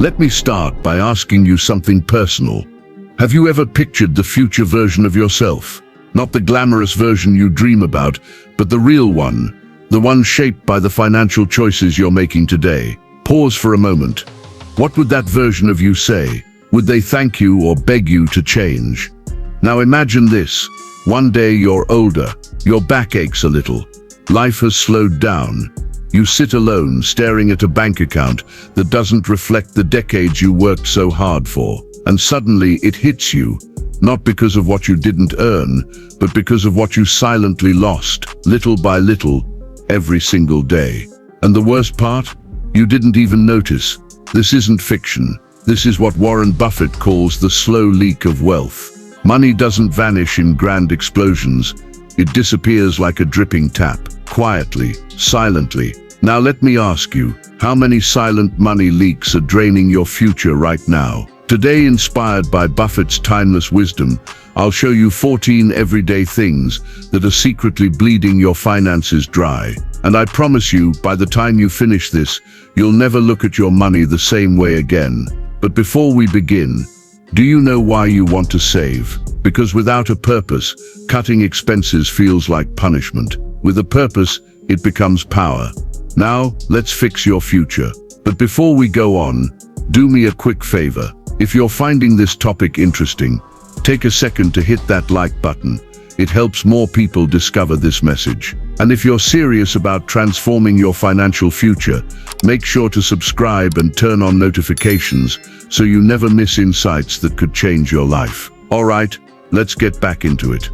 Let me start by asking you something personal. Have you ever pictured the future version of yourself? Not the glamorous version you dream about, but the real one, the one shaped by the financial choices you're making today. Pause for a moment. What would that version of you say? Would they thank you or beg you to change? Now imagine this. One day you're older, your back aches a little. Life has slowed down. You sit alone, staring at a bank account that doesn't reflect the decades you worked so hard for. And suddenly it hits you, not because of what you didn't earn, but because of what you silently lost, little by little, every single day. And the worst part? You didn't even notice. This isn't fiction. This is what Warren Buffett calls the slow leak of wealth. Money doesn't vanish in grand explosions. It disappears like a dripping tap, quietly, silently. Now let me ask you, how many silent money leaks are draining your future right now? Today, inspired by Buffett's timeless wisdom, I'll show you 14 everyday things that are secretly bleeding your finances dry. And I promise you, by the time you finish this, you'll never look at your money the same way again. But before we begin, do you know why you want to save? Because without a purpose, cutting expenses feels like punishment. With a purpose, it becomes power. Now, let's fix your future. But before we go on, do me a quick favor. If you're finding this topic interesting, take a second to hit that like button. It helps more people discover this message. And if you're serious about transforming your financial future, make sure to subscribe and turn on notifications so you never miss insights that could change your life. All right, let's get back into it.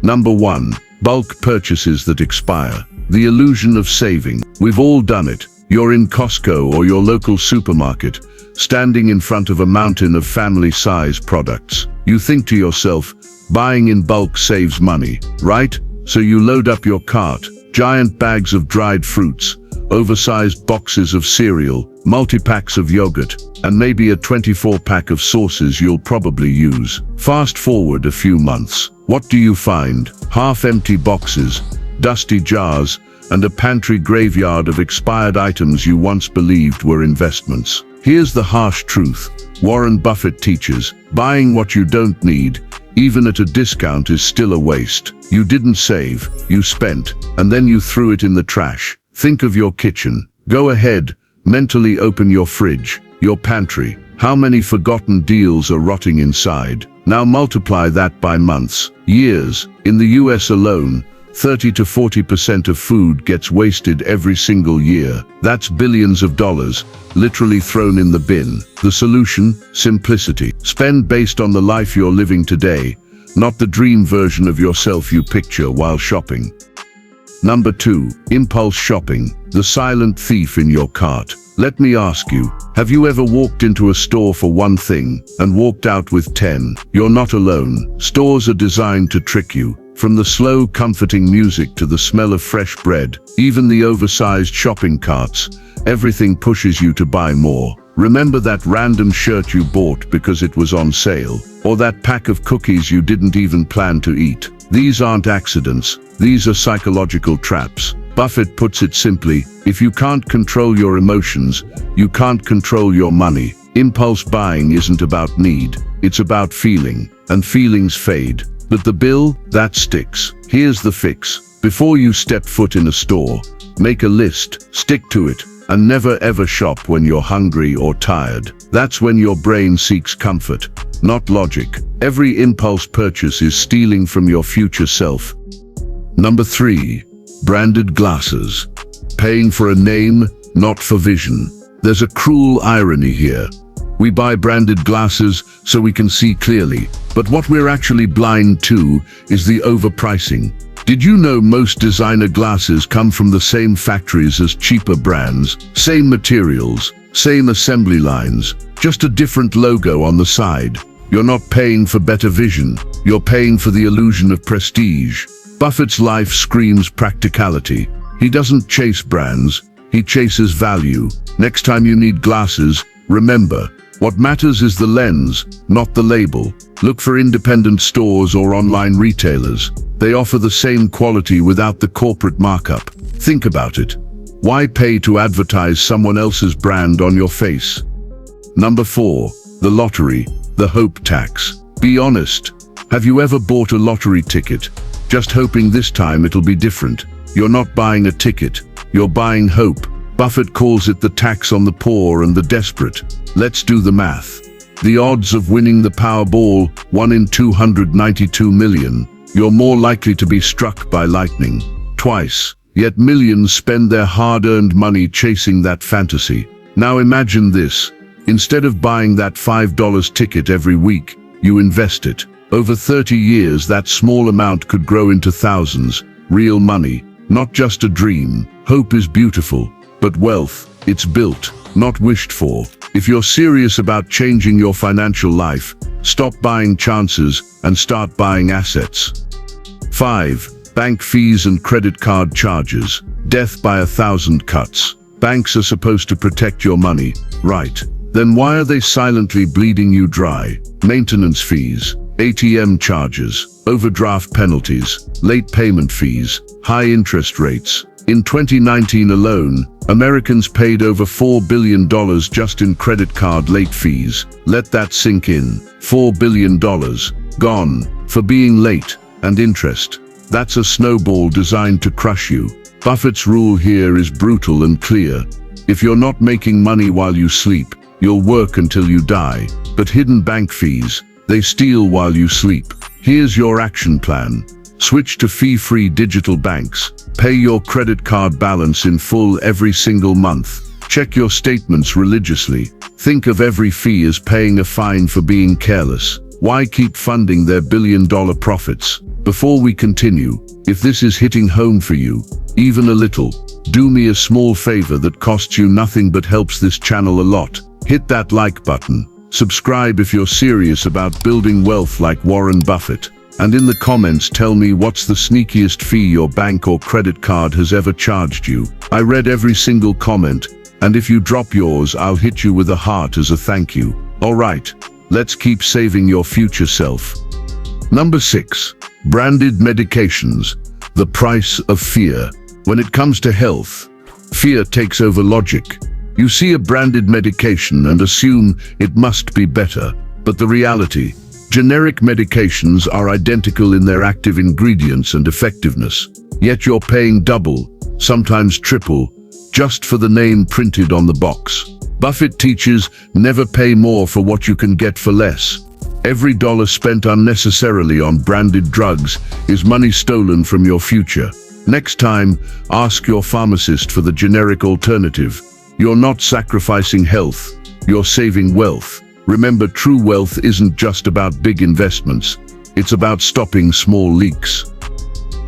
Number 1. Bulk purchases that expire. The illusion of saving. We've all done it. You're in Costco or your local supermarket, standing in front of a mountain of family-size products. You think to yourself, buying in bulk saves money, right? So you load up your cart, giant bags of dried fruits, oversized boxes of cereal, multi-packs of yogurt, and maybe a 24-pack of sauces you'll probably use. Fast forward a few months. What do you find? Half-empty boxes, dusty jars, and a pantry graveyard of expired items you once believed were investments. Here's the harsh truth. Warren Buffett teaches, buying what you don't need, even at a discount, is still a waste. You didn't save, you spent, and then you threw it in the trash. Think of your kitchen. Go ahead, mentally open your fridge, your pantry. How many forgotten deals are rotting inside? Now multiply that by months, years. In the US alone, 30 to 40% of food gets wasted every single year. That's billions of dollars, literally thrown in the bin. The solution? Simplicity. Spend based on the life you're living today, not the dream version of yourself you picture while shopping. Number 2. Impulse shopping. The silent thief in your cart. Let me ask you, have you ever walked into a store for one thing and walked out with 10? You're not alone. Stores are designed to trick you. From the slow, comforting music to the smell of fresh bread, even the oversized shopping carts, everything pushes you to buy more. Remember that random shirt you bought because it was on sale, or that pack of cookies you didn't even plan to eat. These aren't accidents, these are psychological traps. Buffett puts it simply, if you can't control your emotions, you can't control your money. Impulse buying isn't about need, it's about feeling, and feelings fade. But the bill, that sticks. Here's the fix. Before you step foot in a store, make a list, stick to it, and never ever shop when you're hungry or tired. That's when your brain seeks comfort, not logic. Every impulse purchase is stealing from your future self. Number 3. Branded glasses. Paying for a name, not for vision. There's a cruel irony here. We buy branded glasses so we can see clearly, but what we're actually blind to is the overpricing. Did you know most designer glasses come from the same factories as cheaper brands? Same materials, same assembly lines, just a different logo on the side. You're not paying for better vision, you're paying for the illusion of prestige. Buffett's life screams practicality. He doesn't chase brands, he chases value. Next time you need glasses, remember, what matters is the lens, not the label. Look for independent stores or online retailers. They offer the same quality without the corporate markup. Think about it. Why pay to advertise someone else's brand on your face? Number 4. The lottery, the hope tax. Be honest. Have you ever bought a lottery ticket, just hoping this time it'll be different? You're not buying a ticket, you're buying hope. Buffett calls it the tax on the poor and the desperate. Let's do the math. The odds of winning the Powerball, 1 in 292 million. You're more likely to be struck by lightning twice. Yet millions spend their hard-earned money chasing that fantasy. Now imagine this. Instead of buying that $5 ticket every week, you invest it. Over 30 years, that small amount could grow into thousands. Real money, not just a dream. Hope is beautiful, but wealth, it's built, not wished for. If you're serious about changing your financial life, stop buying chances and start buying assets. 5. Bank fees and credit card charges. Death by 1,000 cuts. Banks are supposed to protect your money, right? Then why are they silently bleeding you dry? Maintenance fees, ATM charges, overdraft penalties, late payment fees, high interest rates. In 2019 alone, Americans paid over $4 billion just in credit card late fees. Let that sink in. $4 billion gone for being late, and interest. That's a snowball designed to crush you. Buffett's rule here is brutal and clear. If you're not making money while you sleep, you'll work until you die. But hidden bank fees, they steal while you sleep. Here's your action plan. Switch to fee-free digital banks. Pay your credit card balance in full every single month. Check your statements religiously. Think of every fee as paying a fine for being careless. Why keep funding their billion-dollar profits? Before we continue, if this is hitting home for you, even a little, do me a small favor that costs you nothing but helps this channel a lot. Hit that like button. Subscribe if you're serious about building wealth like Warren Buffett. And in the comments tell me what's the sneakiest fee your bank or credit card has ever charged you. I read every single comment, and if you drop yours, I'll hit you with a heart as a thank you. Alright, let's keep saving your future self. Number 6. Branded medications. The price of fear. When it comes to health, fear takes over logic. You see a branded medication and assume it must be better. But the reality, generic medications are identical in their active ingredients and effectiveness. Yet you're paying double, sometimes triple, just for the name printed on the box. Buffett teaches, never pay more for what you can get for less. Every dollar spent unnecessarily on branded drugs is money stolen from your future. Next time, ask your pharmacist for the generic alternative. You're not sacrificing health, you're saving wealth. Remember, true wealth isn't just about big investments, it's about stopping small leaks.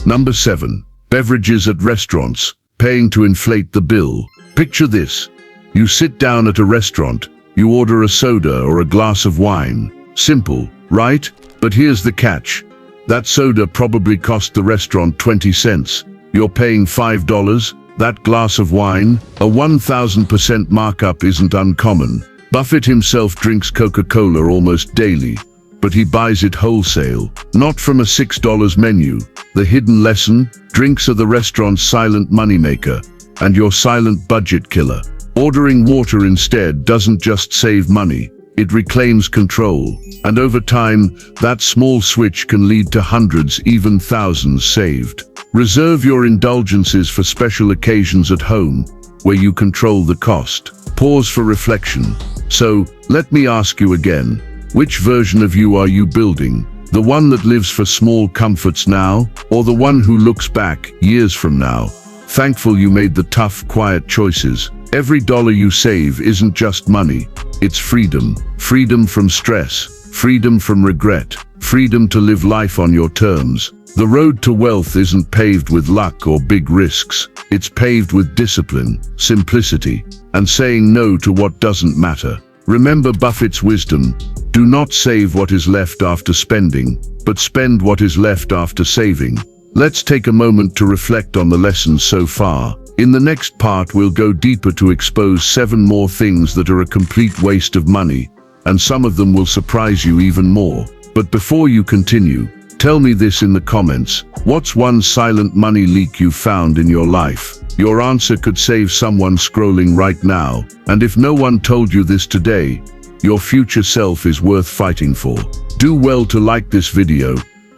Number 7. Beverages at restaurants, paying to inflate the bill. Picture this. You sit down at a restaurant, you order a soda or a glass of wine. Simple, right? But here's the catch. That soda probably cost the restaurant 20 cents. You're paying $5. That glass of wine, a 1,000% markup isn't uncommon. Buffett himself drinks Coca-Cola almost daily, but he buys it wholesale, not from a $6 menu. The hidden lesson: drinks are the restaurant's silent moneymaker, and your silent budget killer. Ordering water instead doesn't just save money, it reclaims control. And over time, that small switch can lead to hundreds, even thousands saved. Reserve your indulgences for special occasions at home, where you control the cost. Pause for reflection. So, let me ask you again, which version of you are you building? The one that lives for small comforts now, or the one who looks back, years from now, thankful you made the tough, quiet choices? Every dollar you save isn't just money, it's freedom. Freedom from stress, freedom from regret, freedom to live life on your terms. The road to wealth isn't paved with luck or big risks. It's paved with discipline, simplicity, and saying no to what doesn't matter. Remember Buffett's wisdom: do not save what is left after spending, but spend what is left after saving. Let's take a moment to reflect on the lessons so far. In the next part, we'll go deeper to expose 7 more things that are a complete waste of money, and some of them will surprise you even more. But before you continue, tell me this in the comments. What's one silent money leak you found in your life? Your answer could save someone scrolling right now. And if no one told you this today, your future self is worth fighting for. Do well to like this video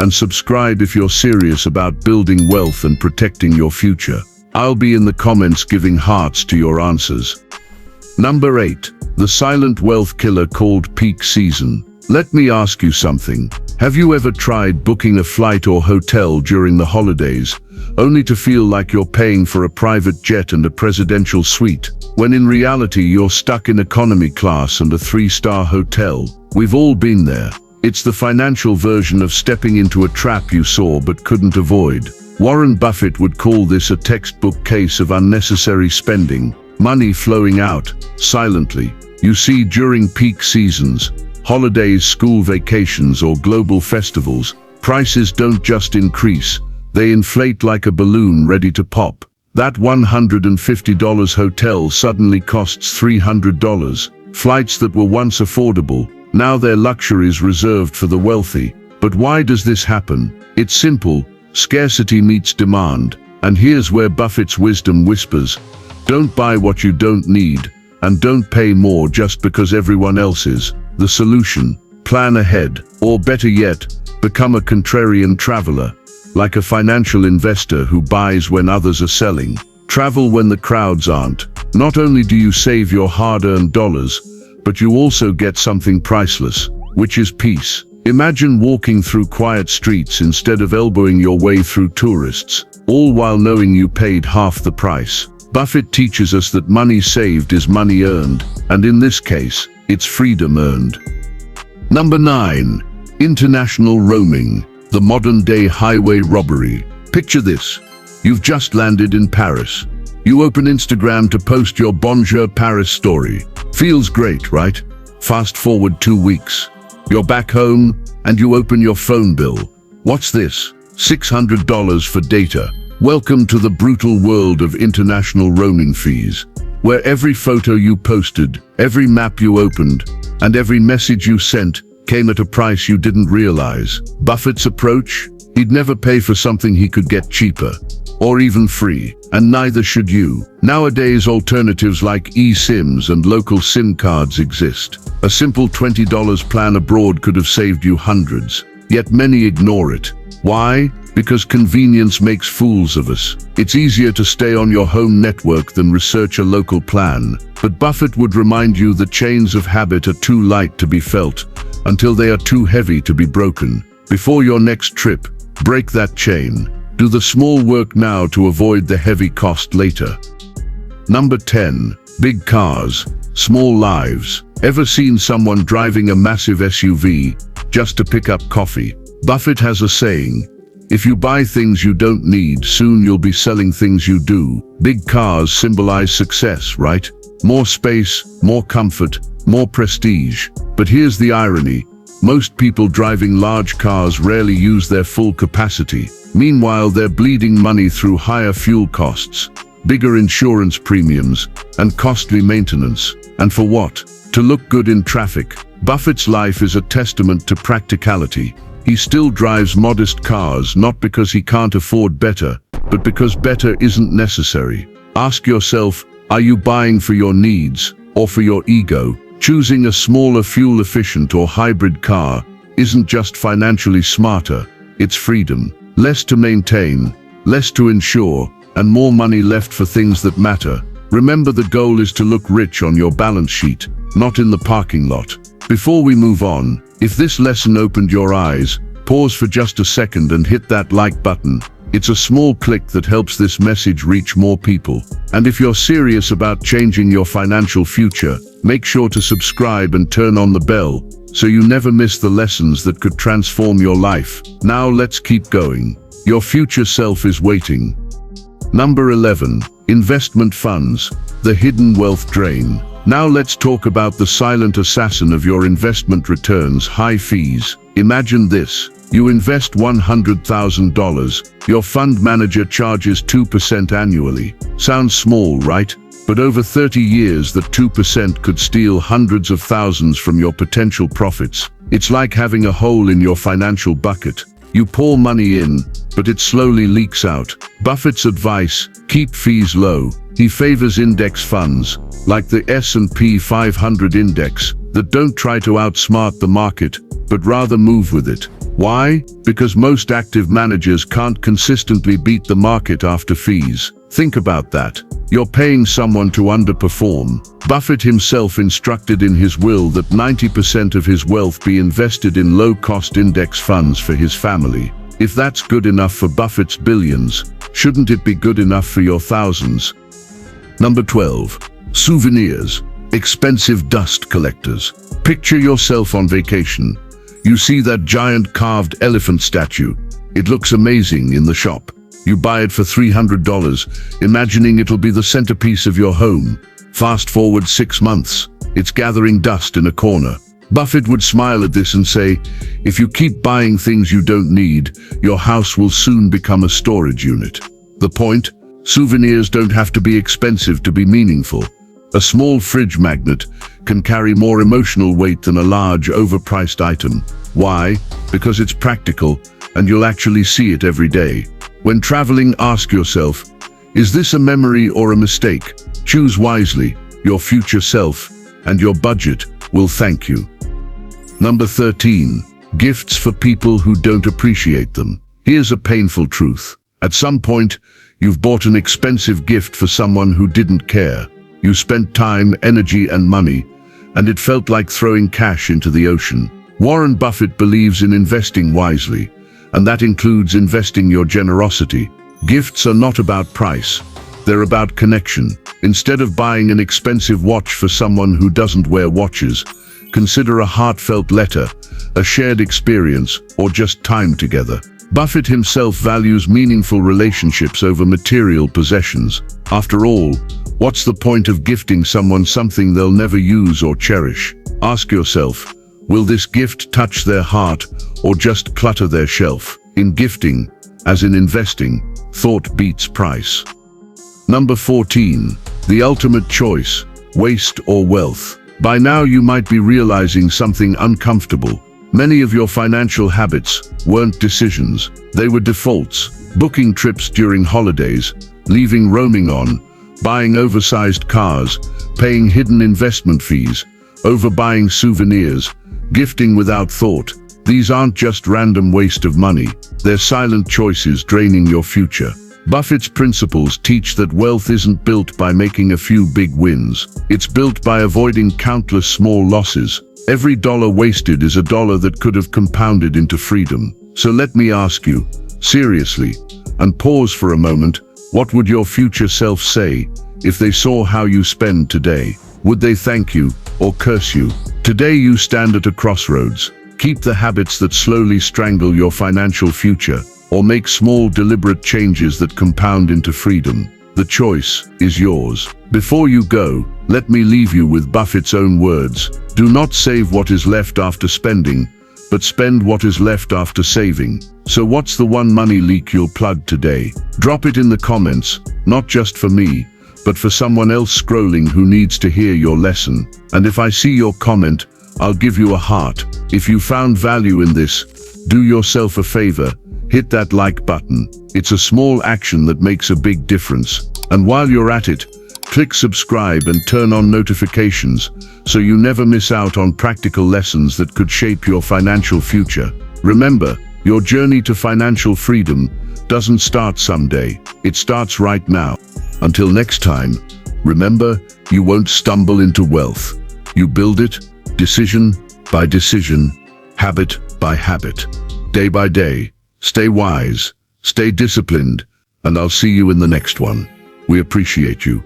and subscribe if you're serious about building wealth and protecting your future. I'll be in the comments giving hearts to your answers. Number 8. The silent wealth killer called peak season. Let me ask you something. Have you ever tried booking a flight or hotel during the holidays, only to feel like you're paying for a private jet and a presidential suite, when in reality you're stuck in economy class and a 3-star hotel? We've all been there. It's the financial version of stepping into a trap you saw but couldn't avoid. Warren Buffett would call this a textbook case of unnecessary spending, money flowing out, silently. You see, during peak seasons, holidays, school vacations, or global festivals, prices don't just increase, they inflate like a balloon ready to pop. That $150 hotel suddenly costs $300. Flights that were once affordable, now they're luxuries reserved for the wealthy. But why does this happen? It's simple. Scarcity meets demand. And here's where Buffett's wisdom whispers: don't buy what you don't need, and don't pay more just because everyone else is. The solution: plan ahead, or better yet, become a contrarian traveler, like a financial investor who buys when others are selling. Travel when the crowds aren't. Not only do you save your hard-earned dollars, but you also get something priceless, which is peace. Imagine walking through quiet streets instead of elbowing your way through tourists, all while knowing you paid half the price. Buffett teaches us that money saved is money earned, and in this case, it's freedom earned. Number 9. International roaming, the modern-day highway robbery. Picture this. You've just landed in Paris. You open Instagram to post your Bonjour Paris story. Feels great, right? Fast forward 2 weeks. You're back home, and you open your phone bill. What's this? $600 for data. Welcome to the brutal world of international roaming fees, where every photo you posted, every map you opened, and every message you sent came at a price you didn't realize. Buffett's approach? He'd never pay for something he could get cheaper, or even free, and neither should you. Nowadays, alternatives like eSIMs and local SIM cards exist. A simple $20 plan abroad could have saved you hundreds, yet many ignore it. Why? Because convenience makes fools of us. It's easier to stay on your home network than research a local plan. But Buffett would remind you that chains of habit are too light to be felt until they are too heavy to be broken. Before your next trip, break that chain. Do the small work now to avoid the heavy cost later. Number 10. Big cars, small lives. Ever seen someone driving a massive SUV just to pick up coffee? Buffett has a saying: if you buy things you don't need, soon you'll be selling things you do. Big cars symbolize success, right? More space, more comfort, more prestige. But here's the irony. Most people driving large cars rarely use their full capacity. Meanwhile, they're bleeding money through higher fuel costs, bigger insurance premiums, and costly maintenance. And for what? To look good in traffic. Buffett's life is a testament to practicality. He still drives modest cars, not because he can't afford better, but because better isn't necessary. Ask yourself, are you buying for your needs or for your ego? Choosing a smaller, fuel-efficient or hybrid car isn't just financially smarter, it's freedom. Less to maintain, less to insure, and more money left for things that matter. Remember, the goal is to look rich on your balance sheet, not in the parking lot. Before we move on, if this lesson opened your eyes, pause for just a second and hit that like button. It's a small click that helps this message reach more people. And if you're serious about changing your financial future, make sure to subscribe and turn on the bell so you never miss the lessons that could transform your life. Now let's keep going. Your future self is waiting. Number 11. Investment funds, the hidden wealth drain. Now let's talk about the silent assassin of your investment returns: high fees. Imagine this. You invest $100,000. Your fund manager charges 2% annually. Sounds small, right? But over 30 years, that 2% could steal hundreds of thousands from your potential profits. It's like having a hole in your financial bucket. You pour money in, but it slowly leaks out. Buffett's advice: keep fees low. He favors index funds, like the S&P 500 index, that don't try to outsmart the market, but rather move with it. Why? Because most active managers can't consistently beat the market after fees. Think about that. You're paying someone to underperform. Buffett himself instructed in his will that 90% of his wealth be invested in low-cost index funds for his family. If that's good enough for Buffett's billions, shouldn't it be good enough for your thousands? Number 12. Souvenirs. Expensive dust collectors. Picture yourself on vacation. You see that giant carved elephant statue. It looks amazing in the shop. You buy it for $300, imagining it'll be the centerpiece of your home. Fast forward 6 months. It's gathering dust in a corner. Buffett would smile at this and say, if you keep buying things you don't need, your house will soon become a storage unit. The point? Souvenirs don't have to be expensive to be meaningful. A small fridge magnet can carry more emotional weight than a large, overpriced item. Why? Because it's practical, and you'll actually see it every day. When traveling, ask yourself, is this a memory or a mistake? Choose wisely. Your future self and your budget will thank you. Number 13. Gifts for people who don't appreciate them. Here's a painful truth. At some point, you've bought an expensive gift for someone who didn't care. You spent time, energy, and money, and it felt like throwing cash into the ocean. Warren Buffett believes in investing wisely, and that includes investing your generosity. Gifts are not about price. They're about connection. Instead of buying an expensive watch for someone who doesn't wear watches, consider a heartfelt letter, a shared experience, or just time together. Buffett himself values meaningful relationships over material possessions. After all, what's the point of gifting someone something they'll never use or cherish? Ask yourself, will this gift touch their heart or just clutter their shelf? In gifting, as in investing, thought beats price. Number 14. The ultimate choice, waste or wealth. By now you might be realizing something uncomfortable. Many of your financial habits weren't decisions, they were defaults. Booking trips during holidays, leaving roaming on, buying oversized cars, paying hidden investment fees, overbuying souvenirs, gifting without thought. These aren't just random waste of money, they're silent choices draining your future. Buffett's principles teach that wealth isn't built by making a few big wins. It's built by avoiding countless small losses. Every dollar wasted is a dollar that could have compounded into freedom. So let me ask you, seriously, and pause for a moment, what would your future self say if they saw how you spend today? Would they thank you or curse you? Today you stand at a crossroads. Keep the habits that slowly strangle your financial future, or make small deliberate changes that compound into freedom. The choice is yours. Before you go, let me leave you with Buffett's own words. Do not save what is left after spending, but spend what is left after saving. So what's the one money leak you'll plug today? Drop it in the comments, not just for me, but for someone else scrolling who needs to hear your lesson. And if I see your comment, I'll give you a heart. If you found value in this, do yourself a favor. Hit that like button. It's a small action that makes a big difference. And while you're at it, click subscribe and turn on notifications so you never miss out on practical lessons that could shape your financial future. Remember, your journey to financial freedom doesn't start someday. It starts right now. Until next time, remember, you won't stumble into wealth. You build it, decision by decision, habit by habit, day by day. Stay wise, stay disciplined, and I'll see you in the next one. We appreciate you.